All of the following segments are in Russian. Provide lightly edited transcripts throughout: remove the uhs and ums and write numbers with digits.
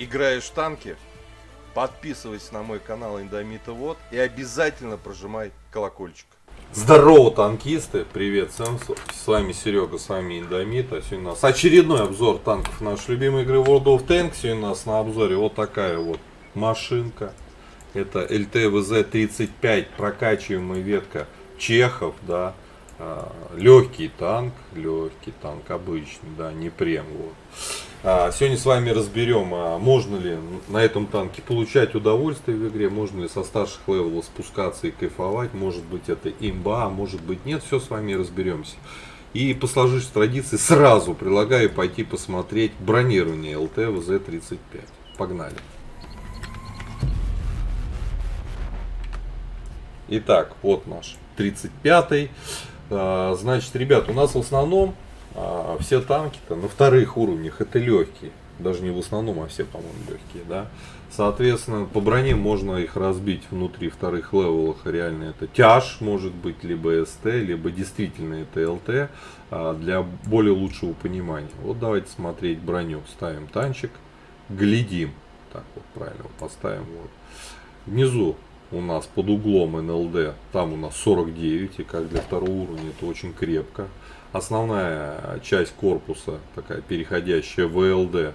Играешь в танки? Подписывайся на мой канал Индомита Вот и обязательно прожимай колокольчик. Здорово, танкисты! Привет всем! С вами Серега, с вами Индомита. Сегодня у нас очередной обзор танков нашей любимой игры World of Tanks. Сегодня у нас на обзоре вот такая вот машинка. Это ЛТ-ВЗ-35, прокачиваемая ветка Чехов, да. Легкий танк обычный, да, не прем. Вот. Сегодня с вами разберем, можно ли на этом танке получать удовольствие в игре, можно ли со старших левелов спускаться и кайфовать, может быть это имба, а может быть нет, все с вами разберемся. И по сложившейся традиции сразу предлагаю пойти посмотреть бронирование ЛТ-ВЗ-35. Погнали! Итак, вот наш 35-й. Значит, ребят, у нас в основном все танки-то на вторых уровнях это легкие. Даже не в основном, а все, по-моему, легкие, да. Соответственно, по броне можно их разбить внутри вторых левелах. Реально это тяж, может быть, либо СТ, либо действительно это ЛТ, для более лучшего понимания. Вот давайте смотреть броню. Ставим танчик, глядим. Так вот, правильно поставим. Вот. Внизу у нас под углом НЛД, там у нас 49, и как для второго уровня это очень крепко. Основная часть корпуса, такая переходящая в ВЛД,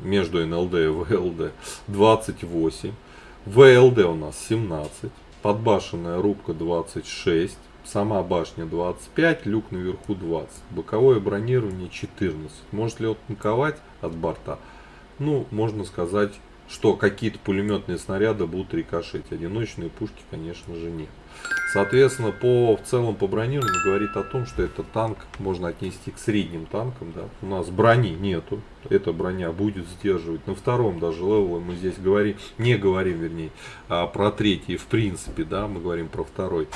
между НЛД и ВЛД, 28. ВЛД у нас 17, подбашенная рубка 26, сама башня 25, люк наверху 20, боковое бронирование 14. Может ли он танковать от борта? Ну, можно сказать, что какие-то пулеметные снаряды будут рикошетить. Одиночные пушки, конечно же, нет. Соответственно, в целом по бронированию говорит о том, что этот танк можно отнести к средним танкам. Да. У нас брони нету. Эта броня будет сдерживать. На втором даже левеле мы здесь не говорим, вернее, про третий. В принципе, да, мы говорим про второй.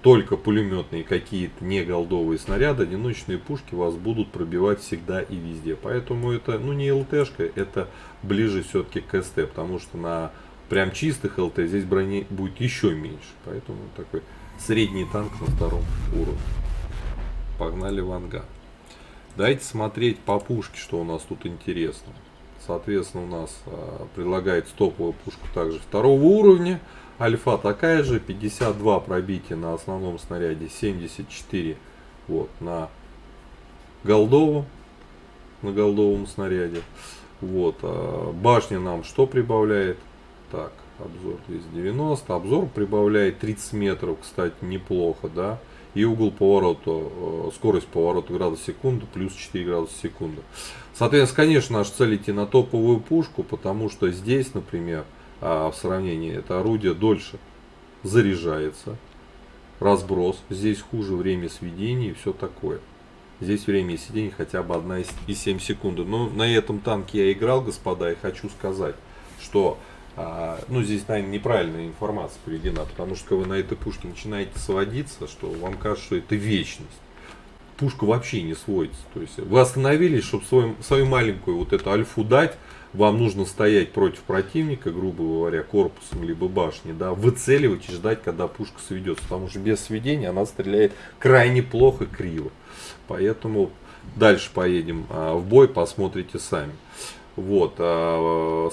Только пулеметные какие-то не голдовые снаряды, одиночные пушки вас будут пробивать всегда и везде. Поэтому это, ну, не ЛТшка, это ближе все-таки к СТ, потому что на прям чистых ЛТ здесь брони будет еще меньше. Поэтому такой средний танк на втором уровне. Погнали в ангар. Давайте смотреть по пушке, что у нас тут интересно. Соответственно, у нас предлагается топовая пушка также второго уровня. Альфа такая же, 52 пробития на основном снаряде, 74 вот, на голдовом снаряде. Вот, башня нам что прибавляет? Так, обзор 290, обзор прибавляет 30 метров, кстати, неплохо, да. И угол поворота, скорость поворота градус в секунду плюс 4 градуса в секунду. Соответственно, конечно, наша цель идти на топовую пушку, потому что здесь, например, в сравнении это орудие дольше заряжается, разброс, здесь хуже время сведения и все такое. Здесь время сведения хотя бы 1,7 секунды. Но на этом танке я играл, господа, и хочу сказать, что ну, здесь, наверное, неправильная информация приведена, потому что когда вы на этой пушке начинаете сводиться, что вам кажется, что это вечность. Пушка вообще не сводится. То есть вы остановились, чтобы свою маленькую вот эту альфу дать, вам нужно стоять против противника, грубо говоря, корпусом либо башней, да, выцеливать и ждать, когда пушка сведется, потому что без сведения она стреляет крайне плохо, криво. Поэтому дальше поедем в бой, посмотрите сами. Вот,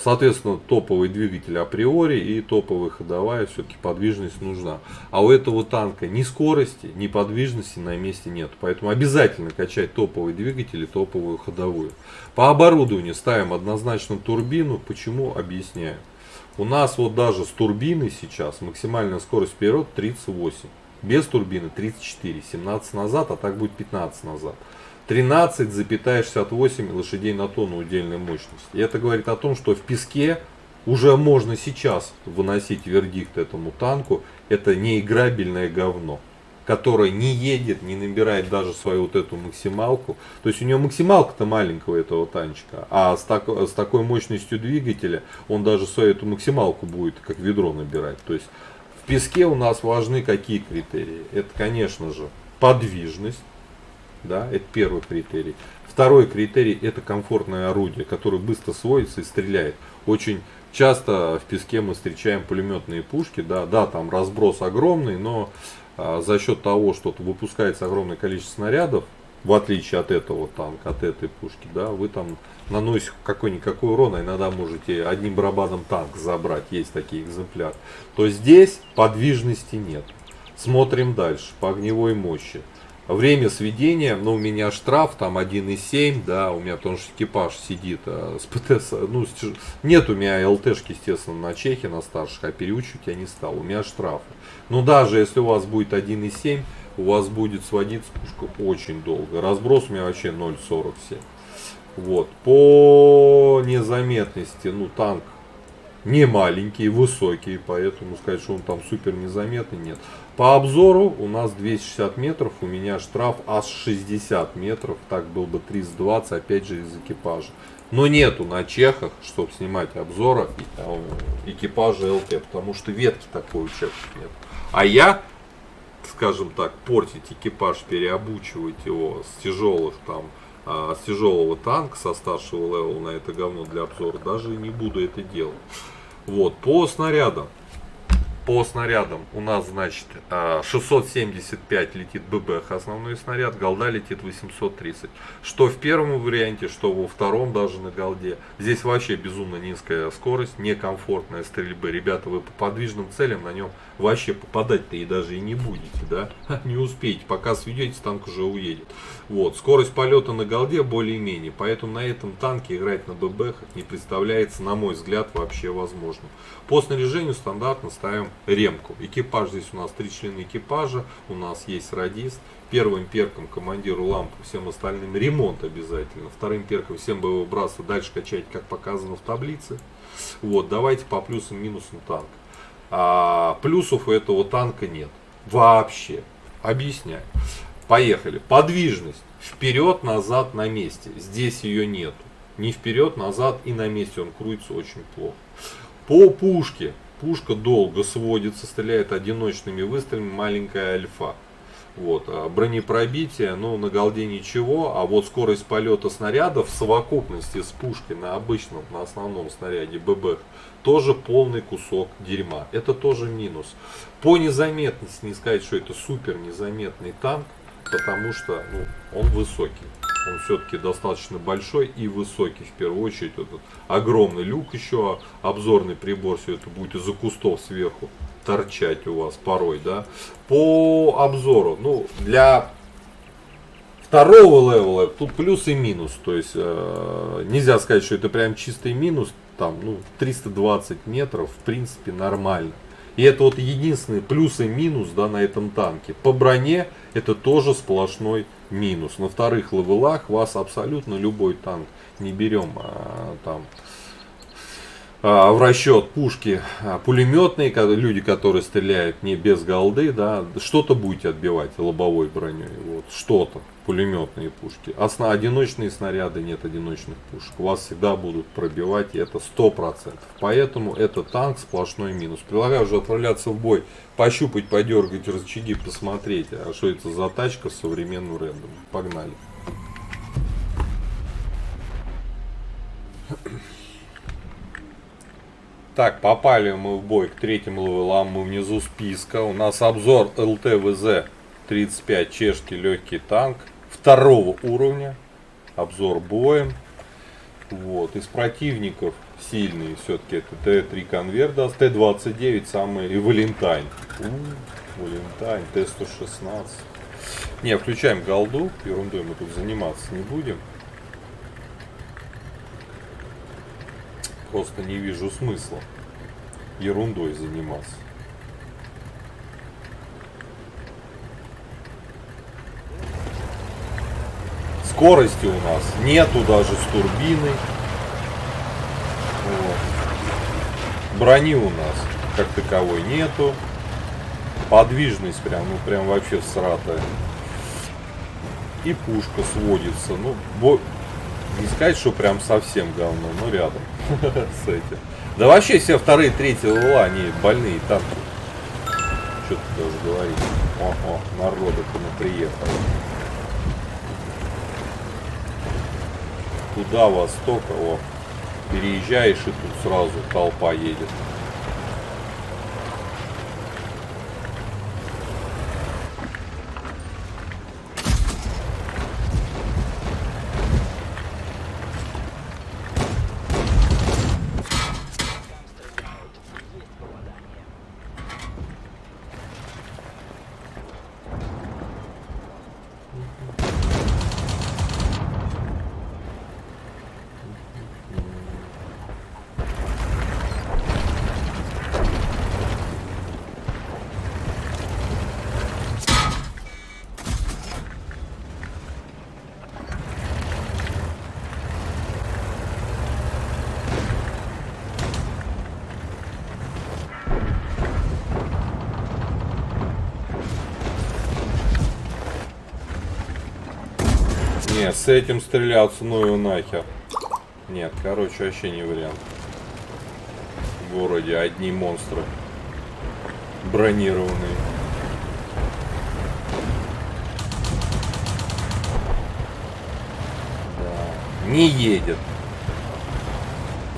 соответственно, топовый двигатель априори и топовая ходовая, все-таки подвижность нужна. А у этого танка ни скорости, ни подвижности на месте нет. Поэтому обязательно качать топовый двигатель и топовую ходовую. По оборудованию ставим однозначно турбину. Почему? Объясняю. У нас вот даже с турбиной сейчас максимальная скорость вперед 38. Без турбины 34, 17 назад, а так будет 15 назад. 13,68 лошадей на тонну удельной мощности. И это говорит о том, что в песке уже можно сейчас выносить вердикт этому танку. Это неиграбельное говно, которое не едет, не набирает даже свою вот эту максималку. То есть у него максималка-то маленького этого танчика, а с такой мощностью двигателя он даже свою эту максималку будет как ведро набирать. То есть в песке у нас важны какие критерии? Это, конечно же, подвижность. Да, это первый критерий. Второй критерий — это комфортное орудие, которое быстро сводится и стреляет. Очень часто в песке мы встречаем пулеметные пушки. Да, там разброс огромный, но за счет того, что выпускается огромное количество снарядов, в отличие от этого танка, от этой пушки, да, вы там наносите какой-никакой урон, а иногда можете одним барабаном танк забрать, есть такие экземпляры. То здесь подвижности нет. Смотрим дальше, по огневой мощи. Время сведения, ну, у меня штраф там 1,7, да, у меня потому что экипаж сидит с ПТС, ну, нет у меня ЛТшки, естественно, на чехе, на старших, а переучивать я не стал, у меня штрафы. Но даже если у вас будет 1,7, у вас будет сводиться пушка очень долго. Разброс у меня вообще 0,47. Вот, по незаметности, ну, танк не маленький, высокий, поэтому сказать, что он там супер незаметный, нет. По обзору у нас 260 метров, у меня штраф аж 60 метров, так был бы 320, опять же из экипажа. Но нету на чехах, чтобы снимать обзоры экипажа ЛТ, потому что ветки такой у чехов нет. А я, скажем так, портить экипаж, переобучивать его с тяжелых там, с тяжелого танка, со старшего левела на это говно для обзора, даже не буду это делать. Вот, по снарядам. По снарядам у нас, значит, 675 летит ББХ основной снаряд, голда летит 830. Что в первом варианте, что во втором даже на голде. Здесь вообще безумно низкая скорость, некомфортная стрельбы. Ребята, вы по подвижным целям на нем вообще попадать-то и даже и не будете, да? Не успеете, пока сведете, танк уже уедет. Вот, скорость полета на голде более-менее, поэтому на этом танке играть на ББХах не представляется, на мой взгляд, вообще возможным. По снаряжению стандартно ставим ремку. Экипаж здесь у нас 3 члена экипажа, у нас есть радист. Первым перком командиру лампу, всем остальным ремонт обязательно. Вторым перком всем боевое братство дальше качать, как показано в таблице. Вот, давайте по плюсам и минусам танка. Плюсов у этого танка нет. Вообще. Объясняю. Поехали. Подвижность. Вперед, назад, на месте. Здесь ее нету. Не вперед, назад и на месте. Он крутится очень плохо. По пушке. Пушка долго сводится, стреляет одиночными выстрелами, маленькая альфа. Вот. Бронепробитие, ну, на голде ничего, а вот скорость полета снаряда в совокупности с пушкой на обычном, на основном снаряде ББ тоже полный кусок дерьма. Это тоже минус. По незаметности не сказать, что это супер незаметный танк, потому что, ну, он высокий. Он все-таки достаточно большой и высокий. В первую очередь этот огромный люк еще, обзорный прибор, все это будет из-за кустов сверху торчать у вас порой, да. По обзору, ну, для второго левела тут плюс и минус. То есть нельзя сказать, что это прям чистый минус. Там, ну, 320 метров, в принципе, нормально. И это вот единственный плюс и минус, да, на этом танке. По броне это тоже сплошной минус. На вторых левелах вас абсолютно любой танк, не берем там в расчет пушки пулеметные, люди, которые стреляют не без голды, да, что-то будете отбивать лобовой броней, вот, что-то, пулеметные пушки. Одиночные снаряды, нет одиночных пушек, вас всегда будут пробивать, и это 100%. Поэтому это танк сплошной минус. Предлагаю уже отправляться в бой, пощупать, подергать рычаги, посмотреть, а что это за тачка с современным рендом. Погнали. Так, попали мы в бой к третьему левелам, мы внизу списка. У нас обзор ЛТ-ВЗ-35, чешский легкий танк второго уровня. Обзор боем. Вот. Из противников сильные все-таки это Т3 конверт даст, Т-29 самый и Валентайн. Валентайн, Т-116. Не, включаем голду, ерундой мы тут заниматься не будем. Просто не вижу смысла ерундой заниматься. Скорости у нас нету даже с турбиной. Вот. Брони у нас как таковой нету. Подвижность прям, ну прям вообще всратая. И пушка сводится. Ну, не сказать, что прям совсем говно, но рядом с этим. Да вообще все вторые, третьи левела, они больные танки. Что ты даже говорить? О, народу-то приехали. Туда, востока, о. Переезжаешь и тут сразу толпа едет. Не, с этим стреляться, ну его нахер. Нет, короче, вообще не вариант. В городе одни монстры. Бронированные. Да. Не едет.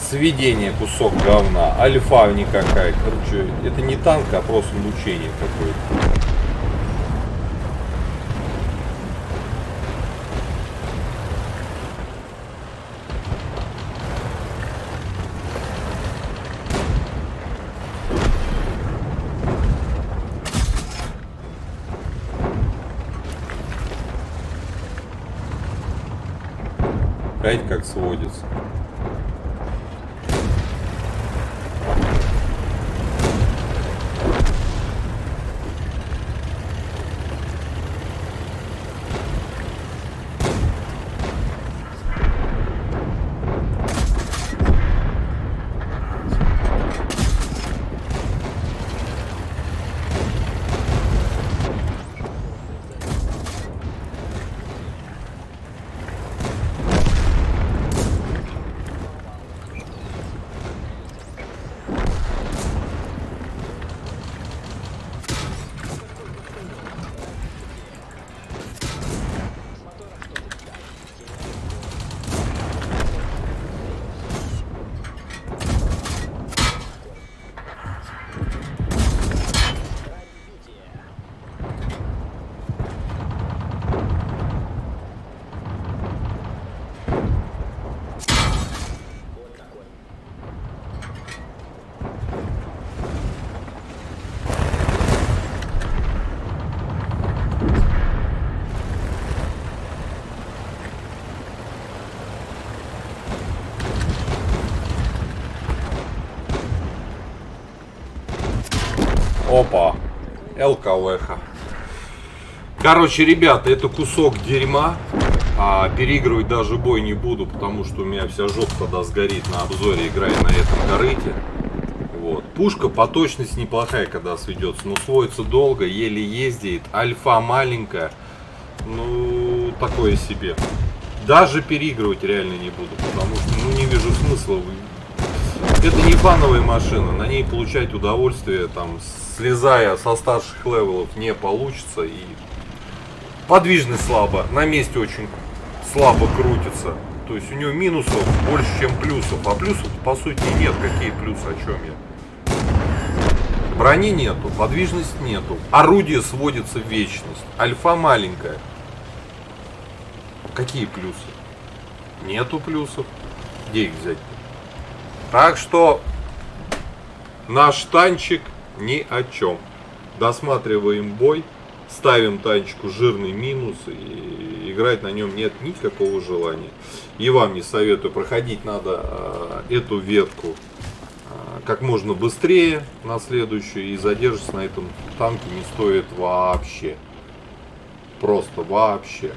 Сведение кусок говна. Альфа никакая. Короче, это не танк, а просто мучение какое-то. Опять как сводится. Опа, ЛКВХ. Короче, ребята, это кусок дерьма. Переигрывать даже бой не буду, потому что у меня вся жопа тогда сгорит на обзоре, играя на этом корыте. Вот. Пушка по точности неплохая, когда сведется, но сводится долго, еле ездит. Альфа маленькая, ну, такое себе. Даже переигрывать реально не буду, потому что не вижу смысла. Это не фановая машина, на ней получать удовольствие, там, слезая со старших левелов, не получится. И подвижность слабо, на месте очень слабо крутится. То есть у него минусов больше, чем плюсов. А плюсов по сути нет. Какие плюсы, о чем я? Брони нету, подвижность нету. Орудие сводится в вечность. Альфа маленькая. Какие плюсы? Нету плюсов. Где их взять? Так что наш танчик ни о чем. Досматриваем бой, ставим танчику жирный минус, и играть на нем нет никакого желания. И вам не советую. Проходить надо эту ветку как можно быстрее на следующую, и задерживаться на этом танке не стоит вообще. Просто вообще.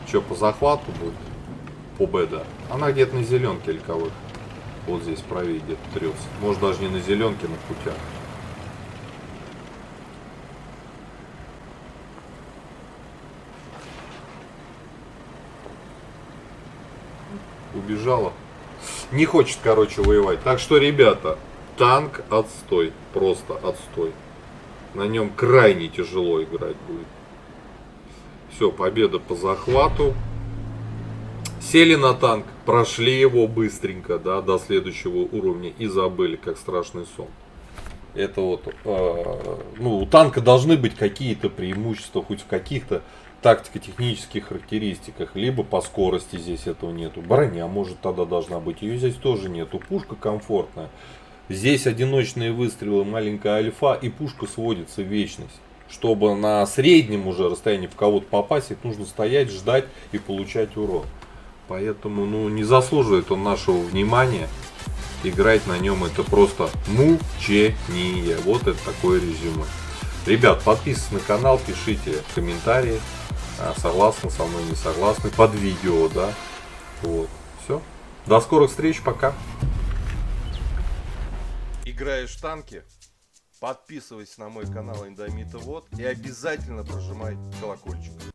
Что, по захвату будет? По Б, да. Она где-то на зеленке льковых. Вот здесь правее где-то трется. Может даже не на зеленке, на путях. Убежала. Не хочет, короче, воевать. Так что, ребята, танк отстой. Просто отстой. На нем крайне тяжело играть будет. Все, победа по захвату. Сели на танк, прошли его быстренько, да, до следующего уровня и забыли, как страшный сон. Это вот, ну, у танка должны быть какие-то преимущества, хоть в каких-то тактико-технических характеристиках, либо по скорости здесь этого нету. Броня, может, тогда должна быть, ее здесь тоже нету. Пушка комфортная. Здесь одиночные выстрелы, маленькая альфа, и пушка сводится в вечность. Чтобы на среднем уже расстоянии в кого-то попасть, их нужно стоять, ждать и получать урон. Поэтому, ну, не заслуживает он нашего внимания. Играть на нем это просто мучение. Вот это такое резюме. Ребят, подписывайтесь на канал, пишите комментарии. Согласны со мной, не согласны под видео, да. Вот. Все. До скорых встреч, пока. Играешь в танки? Подписывайся на мой канал Индомита Вот и обязательно прожимай колокольчик.